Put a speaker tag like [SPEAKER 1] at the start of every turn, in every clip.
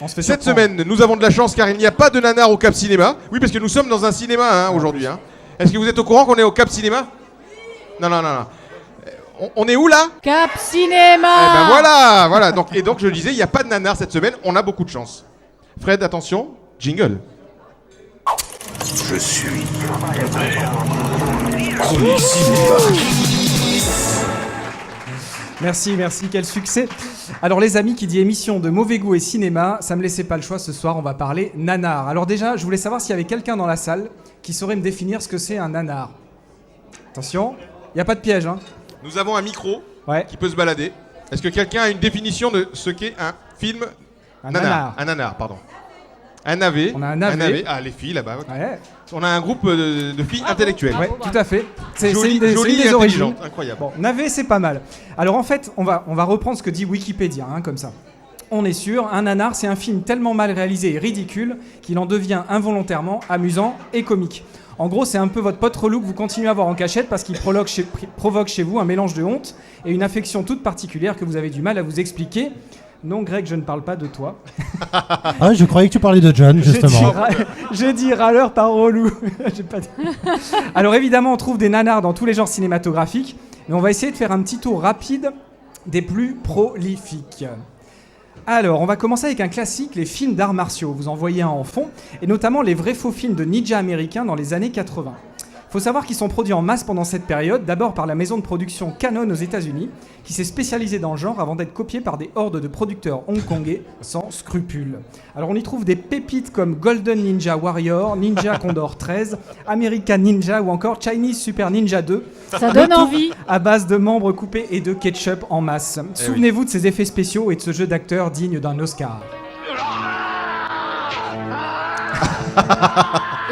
[SPEAKER 1] Cette semaine, nous avons de la chance car il n'y a pas de nanar au Cap Cinéma. Oui, parce que nous sommes dans un cinéma aujourd'hui. Est-ce que vous êtes au courant qu'on est au Cap Cinéma ? Non. On est où là ?
[SPEAKER 2] Cap Cinéma.
[SPEAKER 1] Eh ben voilà. Donc je le disais, il n'y a pas de nanar cette semaine, on a beaucoup de chance. Fred, attention, jingle.
[SPEAKER 3] Je suis Chronique Cinéma.
[SPEAKER 4] Merci, quel succès. Alors les amis, qui dit émission de mauvais goût et cinéma, ça me laissait pas le choix ce soir, on va parler nanar. Alors déjà, je voulais savoir s'il y avait quelqu'un dans la salle qui saurait me définir ce que c'est un nanar. Attention, il n'y a pas de piège, hein.
[SPEAKER 1] Nous avons un micro qui peut se balader. Est-ce que quelqu'un a une définition de ce qu'est un film nanar. Un nanar, pardon. Un navet.
[SPEAKER 4] On a un navet.
[SPEAKER 1] Ah, les filles là-bas.
[SPEAKER 4] Ouais.
[SPEAKER 1] On a un groupe de filles intellectuelles.
[SPEAKER 4] Oui, tout à fait. C'est
[SPEAKER 1] Jolie
[SPEAKER 4] une des
[SPEAKER 1] et
[SPEAKER 4] origines.
[SPEAKER 1] intelligente, incroyable.
[SPEAKER 4] Bon, navet, c'est pas mal. Alors en fait, on va reprendre ce que dit Wikipédia, comme ça. On est sûr, un nanar, c'est un film tellement mal réalisé et ridicule qu'il en devient involontairement amusant et comique. En gros, c'est un peu votre pote relou que vous continuez à voir en cachette parce qu'il provoque chez vous un mélange de honte et une affection toute particulière que vous avez du mal à vous expliquer. Non, Greg, je ne parle pas de toi.
[SPEAKER 5] Ah, je croyais que tu parlais de John, justement.
[SPEAKER 4] Je dis râleur par relou. J'ai pas dit. Alors évidemment, on trouve des nanars dans tous les genres cinématographiques, mais on va essayer de faire un petit tour rapide des plus prolifiques. Alors, on va commencer avec un classique, les films d'arts martiaux. Vous en voyez un en fond, et notamment les vrais faux films de ninja américains dans les années 80. Il faut savoir qu'ils sont produits en masse pendant cette période, d'abord par la maison de production Canon aux États-Unis, qui s'est spécialisée dans le genre avant d'être copiée par des hordes de producteurs hongkongais sans scrupules. Alors on y trouve des pépites comme Golden Ninja Warrior, Ninja Condor 13, American Ninja ou encore Chinese Super Ninja 2.
[SPEAKER 2] Ça donne envie.
[SPEAKER 4] À base de membres coupés et de ketchup en masse. Souvenez-vous de ces effets spéciaux et de ce jeu d'acteur digne d'un Oscar.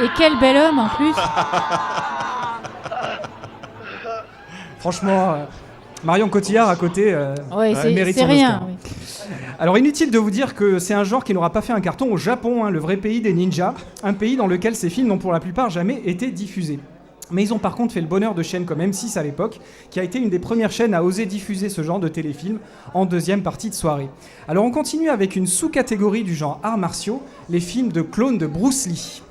[SPEAKER 2] Et quel bel homme en plus.
[SPEAKER 4] Franchement, Marion Cotillard à côté mérite son
[SPEAKER 2] rien,
[SPEAKER 4] Oscar. Oui. Alors inutile de vous dire que c'est un genre qui n'aura pas fait un carton au Japon, le vrai pays des ninjas, un pays dans lequel ces films n'ont pour la plupart jamais été diffusés. Mais ils ont par contre fait le bonheur de chaînes comme M6 à l'époque, qui a été une des premières chaînes à oser diffuser ce genre de téléfilm en deuxième partie de soirée. Alors on continue avec une sous-catégorie du genre arts martiaux, les films de clones de Bruce Lee.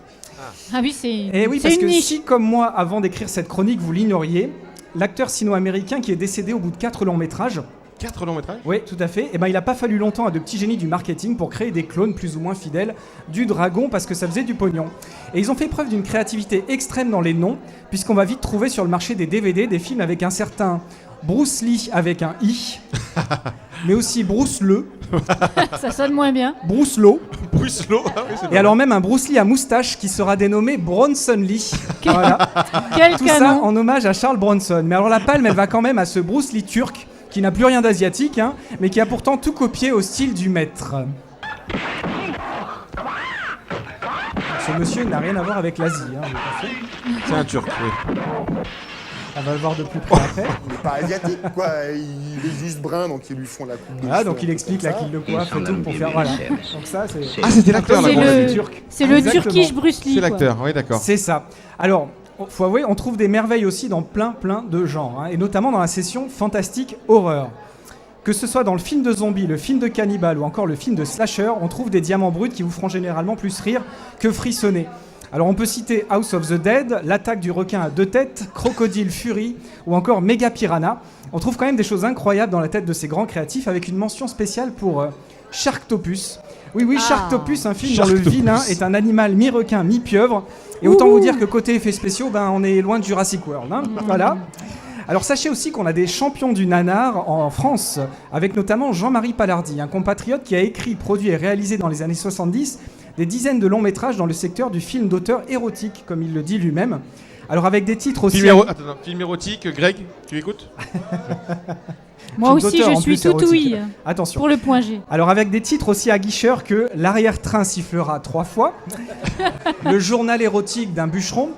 [SPEAKER 2] Ah oui, c'est
[SPEAKER 4] parce
[SPEAKER 2] une
[SPEAKER 4] que
[SPEAKER 2] niche.
[SPEAKER 4] si, comme moi, avant d'écrire cette chronique, vous l'ignoriez, l'acteur sino-américain qui est décédé au bout de 4 longs métrages.
[SPEAKER 1] 4 longs métrages ?
[SPEAKER 4] Oui, tout à fait. Et il n'a pas fallu longtemps à de petits génies du marketing pour créer des clones plus ou moins fidèles du dragon parce que ça faisait du pognon. Et ils ont fait preuve d'une créativité extrême dans les noms, puisqu'on va vite trouver sur le marché des DVD des films avec un certain Bruce Lee avec un I, mais aussi Bruce Le.
[SPEAKER 2] Ça sonne moins bien.
[SPEAKER 4] Bruce Lo.
[SPEAKER 1] Bruce Lo. Ah oui,
[SPEAKER 4] et alors même un Bruce Lee à moustache qui sera dénommé Bronson Lee. Voilà.
[SPEAKER 2] Quel
[SPEAKER 4] Tout
[SPEAKER 2] canon.
[SPEAKER 4] ça en hommage à Charles Bronson. Mais alors la palme, elle va quand même à ce Bruce Lee turc qui n'a plus rien d'asiatique, mais qui a pourtant tout copié au style du maître. Ce monsieur n'a rien à voir avec l'Asie.
[SPEAKER 1] C'est un turc, oui.
[SPEAKER 4] On va le voir de plus près après.
[SPEAKER 6] Il n'est pas asiatique, quoi. Il est juste brun, donc ils lui font la coupe de
[SPEAKER 4] Voilà,
[SPEAKER 6] cheveux,
[SPEAKER 4] donc il explique là qu'il le coiffe et tout pour faire. Voilà. Donc ça, c'est.
[SPEAKER 1] Ah, c'était l'acteur là.
[SPEAKER 2] C'est le
[SPEAKER 4] Exactement.
[SPEAKER 2] Turkish Bruce Lee.
[SPEAKER 1] C'est l'acteur, oui, d'accord.
[SPEAKER 4] C'est ça. Alors, faut avouer, on trouve des merveilles aussi dans plein de genres, et notamment dans la session fantastique horreur. Que ce soit dans le film de zombie, le film de cannibale ou encore le film de slasher, on trouve des diamants bruts qui vous feront généralement plus rire que frissonner. Alors on peut citer House of the Dead, L'attaque du requin à 2 têtes, Crocodile Fury ou encore Mega Piranha. On trouve quand même des choses incroyables dans la tête de ces grands créatifs avec une mention spéciale pour Sharktopus. Oui, Sharktopus, un film dont le vilain est un animal mi-requin, mi-pieuvre. Et autant vous dire que côté effets spéciaux, on est loin de Jurassic World. Voilà. Alors sachez aussi qu'on a des champions du nanar en France, avec notamment Jean-Marie Palardy, un compatriote qui a écrit, produit et réalisé dans les années 70 des dizaines de longs métrages dans le secteur du film d'auteur érotique, comme il le dit lui-même. Alors avec des titres aussi...
[SPEAKER 1] Film érotique, Greg, tu écoutes?
[SPEAKER 2] Moi aussi, je suis tout ouïe.
[SPEAKER 4] Attention.
[SPEAKER 2] Pour le point G.
[SPEAKER 4] Alors avec des titres aussi aguicheurs que L'arrière-train sifflera 3 fois, Le journal érotique d'un bûcheron,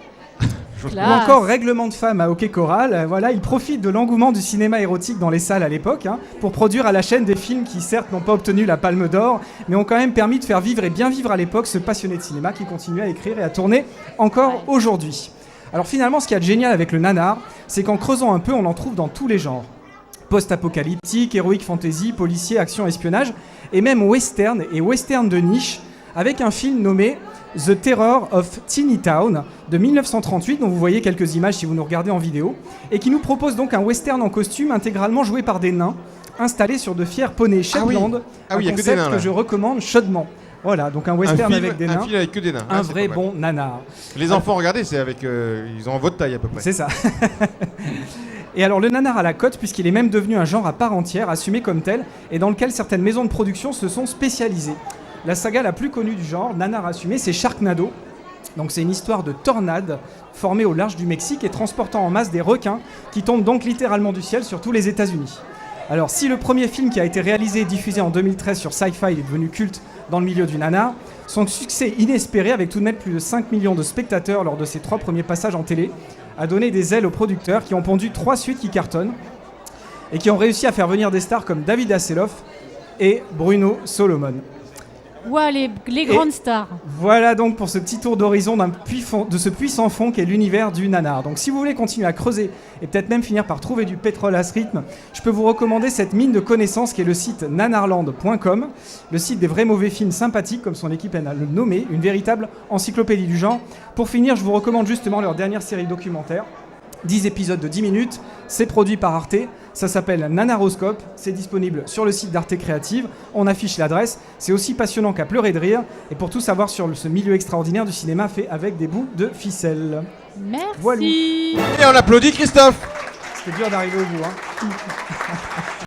[SPEAKER 4] ou encore Règlement de femme à Hockey Choral. Voilà, il profite de l'engouement du cinéma érotique dans les salles à l'époque pour produire à la chaîne des films qui certes n'ont pas obtenu la Palme d'Or, mais ont quand même permis de faire vivre et bien vivre à l'époque ce passionné de cinéma qui continue à écrire et à tourner encore aujourd'hui. Alors finalement, ce qu'il y a de génial avec le nanar, c'est qu'en creusant un peu, on en trouve dans tous les genres. Post-apocalyptique, héroïque fantasy, policier, action, espionnage, et même western, et western de niche, avec un film nommé The Terror of Teeny Town de 1938, dont vous voyez quelques images si vous nous regardez en vidéo, et qui nous propose donc un western en costume intégralement joué par des nains, installés sur de fiers poneys Shetland,
[SPEAKER 1] Ah oui, il y a que des
[SPEAKER 4] concept
[SPEAKER 1] nains, là.
[SPEAKER 4] que je recommande chaudement. Voilà, donc un western avec des nains,
[SPEAKER 1] Un film avec que des nains.
[SPEAKER 4] un
[SPEAKER 1] Ouais, c'est
[SPEAKER 4] vrai
[SPEAKER 1] pas mal.
[SPEAKER 4] bon nanar.
[SPEAKER 1] Les enfants, regardez, c'est avec. Ils ont votre taille à peu près.
[SPEAKER 4] C'est ça. Et alors le nanar à la cote, puisqu'il est même devenu un genre à part entière, assumé comme tel, et dans lequel certaines maisons de production se sont spécialisées. La saga la plus connue du genre, nanar assumé, c'est Sharknado. Donc c'est une histoire de tornade formée au large du Mexique et transportant en masse des requins qui tombent donc littéralement du ciel sur tous les États-Unis. Alors si le premier film qui a été réalisé et diffusé en 2013 sur Sci-Fi est devenu culte dans le milieu du nanar, son succès inespéré avec tout de même plus de 5 millions de spectateurs lors de ses 3 premiers passages en télé a donné des ailes aux producteurs qui ont pondu 3 suites qui cartonnent et qui ont réussi à faire venir des stars comme David Hasselhoff et Bruno Solomon.
[SPEAKER 2] Ouah, les grandes stars.
[SPEAKER 4] Voilà donc pour ce petit tour d'horizon de ce puissant fond qu'est l'univers du nanar. Donc si vous voulez continuer à creuser et peut-être même finir par trouver du pétrole à ce rythme, je peux vous recommander cette mine de connaissances qui est le site nanarland.com, le site des vrais mauvais films sympathiques, comme son équipe aime à le nommer, une véritable encyclopédie du genre. Pour finir, je vous recommande justement leur dernière série documentaire, 10 épisodes de 10 minutes, c'est produit par Arte, ça s'appelle Nanaroscope, c'est disponible sur le site d'Arte Créative, on affiche l'adresse, c'est aussi passionnant qu'à pleurer de rire, et pour tout savoir sur ce milieu extraordinaire du cinéma fait avec des bouts de ficelle.
[SPEAKER 2] Merci.
[SPEAKER 4] Voilou.
[SPEAKER 1] Et on applaudit Christophe.
[SPEAKER 4] C'était dur d'arriver au bout, hein.